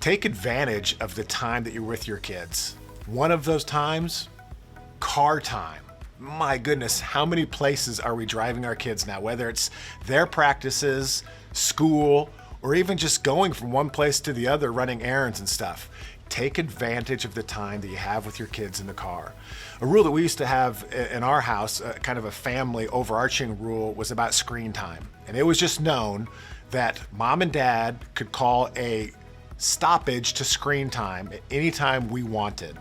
Take advantage of the time that you're with your kids. One of those times, car time. My goodness, how many places are we driving our kids now? Whether it's their practices, school, or even just going from one place to the other running errands and stuff. Take advantage of the time that you have with your kids in the car. A rule that we used to have in our house, kind of a family overarching rule, was about screen time. And it was just known that mom and dad could call a stoppage to screen time at any time we wanted.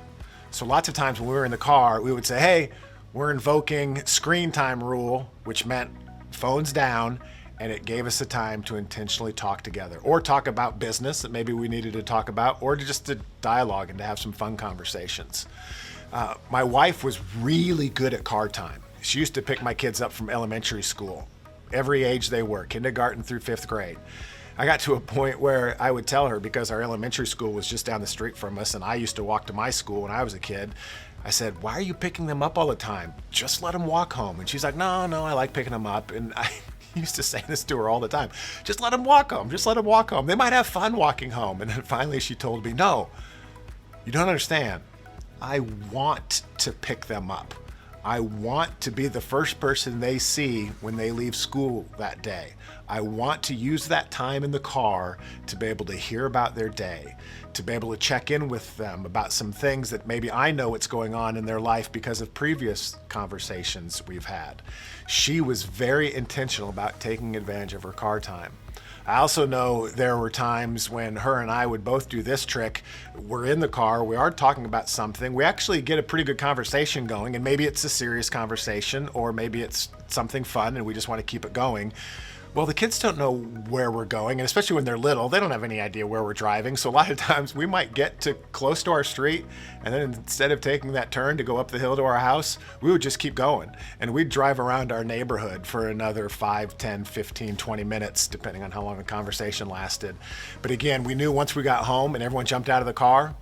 So lots of times when we were in the car, we would say, hey, we're invoking screen time rule, which meant phones down, and it gave us the time to intentionally talk together or talk about business that maybe we needed to talk about, or just to dialogue and to have some fun conversations. My wife was really good at car time. She used to pick my kids up from elementary school, every age they were, kindergarten through 5th grade. I got to a point where I would tell her, because our elementary school was just down the street from us and I used to walk to my school when I was a kid, I said, why are you picking them up all the time? Just let them walk home. And she's like, no, I like picking them up. And I used to say this to her all the time. Just let them walk home. Just let them walk home. They might have fun walking home. And then finally she told me, no, you don't understand. I want to pick them up. I want to be the first person they see when they leave school that day. I want to use that time in the car to be able to hear about their day, to be able to check in with them about some things that maybe I know what's going on in their life because of previous conversations we've had. She was very intentional about taking advantage of her car time. I also know there were times when her and I would both do this trick. We're in the car, we are talking about something, we actually get a pretty good conversation going, and maybe it's a serious conversation, or maybe it's something fun and we just want to keep it going. Well, the kids don't know where we're going, and especially when they're little, they don't have any idea where we're driving. So a lot of times we might get to close to our street, and then instead of taking that turn to go up the hill to our house, we would just keep going. And we'd drive around our neighborhood for another 5, 10, 15, 20 minutes, depending on how long the conversation lasted. But again, we knew once we got home and everyone jumped out of the car,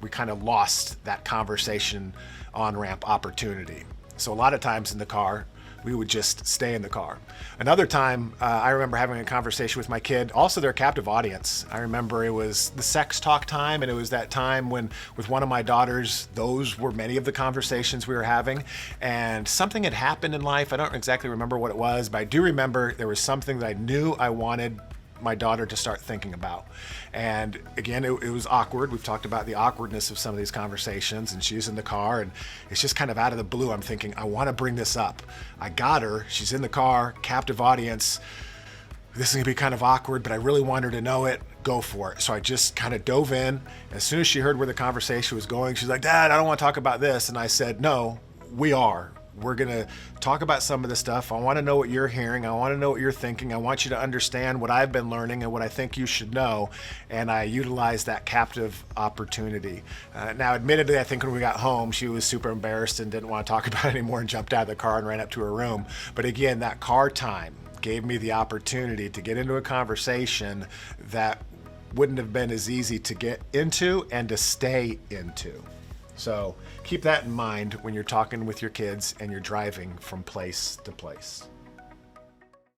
we kind of lost that conversation on-ramp opportunity. So a lot of times in the car, we would just stay in the car. Another time, I remember having a conversation with my kid, also their captive audience. I remember it was the sex talk time, and it was that time when, with one of my daughters, those were many of the conversations we were having. And something had happened in life. I don't exactly remember what it was, but I do remember there was something that I knew I wanted my daughter to start thinking about. And again, it was awkward. We've talked about the awkwardness of some of these conversations, and she's in the car, and it's just kind of out of the blue. I'm thinking, I want to bring this up. I got her. She's in the car, captive audience. This is gonna be kind of awkward, but I really want her to know it. Go for it. So I just kind of dove in. As soon as she heard where the conversation was going, she's like, Dad, I don't want to talk about this. And I said, no, we are. We're going to talk about some of this stuff. I want to know what you're hearing. I want to know what you're thinking. I want you to understand what I've been learning and what I think you should know. And I utilized that captive opportunity. Now, admittedly, I think when we got home, she was super embarrassed and didn't want to talk about it anymore and jumped out of the car and ran up to her room. But again, that car time gave me the opportunity to get into a conversation that wouldn't have been as easy to get into and to stay into. So keep that in mind when you're talking with your kids and you're driving from place to place.